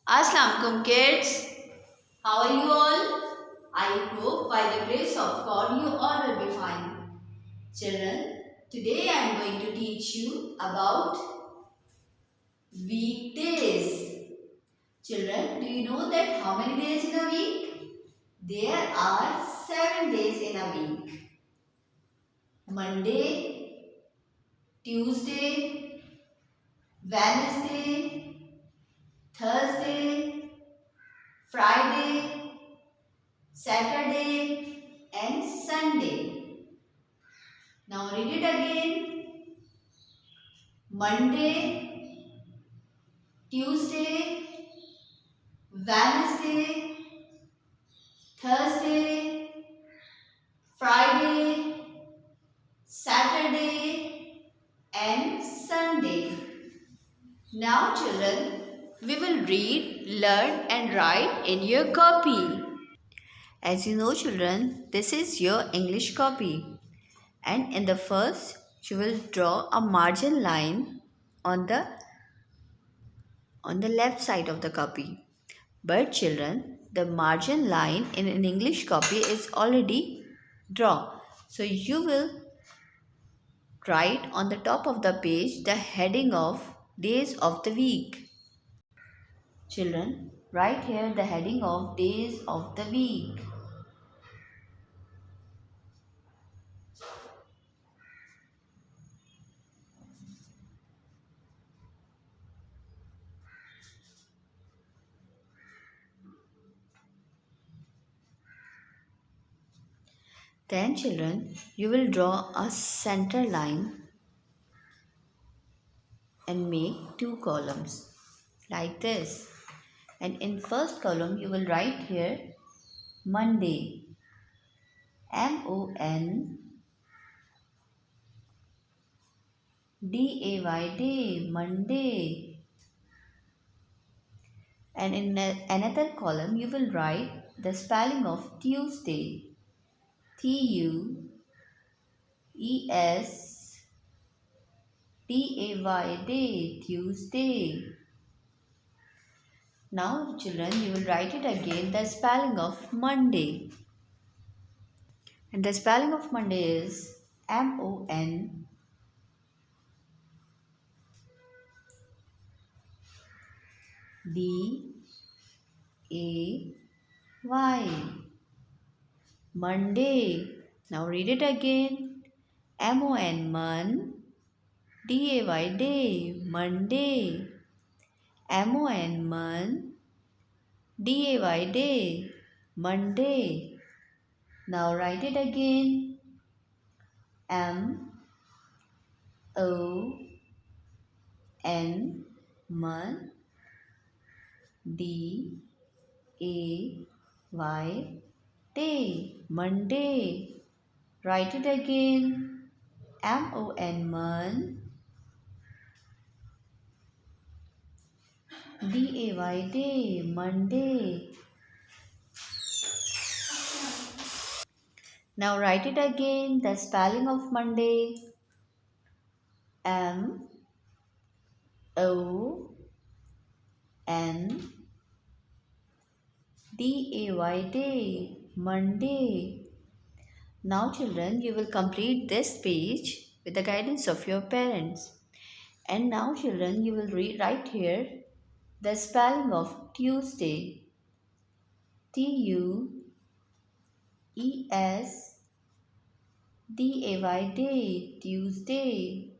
Assalamualaikum kids. How are you all? I hope by the grace of God you all will be fine. Children, today I am going to teach you about weekdays. Children, do you know that how many days in a week? There are 7 days in a week. Monday, Tuesday, Wednesday, Thursday, Friday, Saturday and Sunday. Now read it again. Monday, Tuesday, Wednesday, Thursday, Friday, Saturday and Sunday. Now children, we will read, learn and write in your copy. As you know children, this is your English copy. And in the first you will draw a margin line on the left side of the copy. But children, the margin line in an English copy is already drawn. So you will write on the top of the page the heading of days of the week. Children, write here the heading of days of the week. Then children, you will draw a center line and make two columns like this. And in first column you will write here Monday, Monday, day, Monday. And in another column you will write the spelling of Tuesday, Tuesday, day, Tuesday. Now children, you will write it again the spelling of Monday. And the spelling of Monday is Monday. Monday. Now read it again. Mon, day, Monday. Mon, day, Monday. Now write it again. Mon, day, Monday. Write it again. Mon, day, Monday. Now write it again. The spelling of Monday. Mon, day, Monday. Now children, you will complete this page with the guidance of your parents. And now children, you will write here the spelling of Tuesday. Tuesday, day, Tuesday.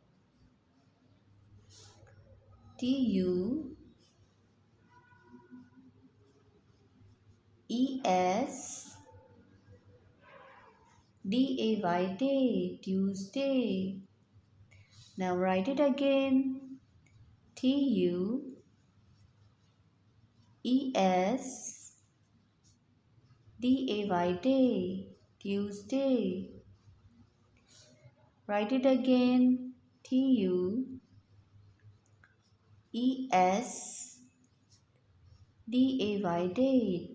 Tuesday, Tuesday. Now write it again. Tuesday, Tuesday. Write it again. Tuesday,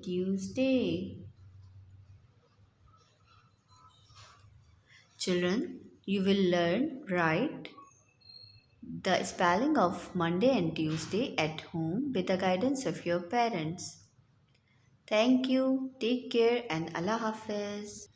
Tuesday. Children, you will learn, write the spelling of Monday and Tuesday at home with the guidance of your parents. Thank you, take care, and Allah Hafiz.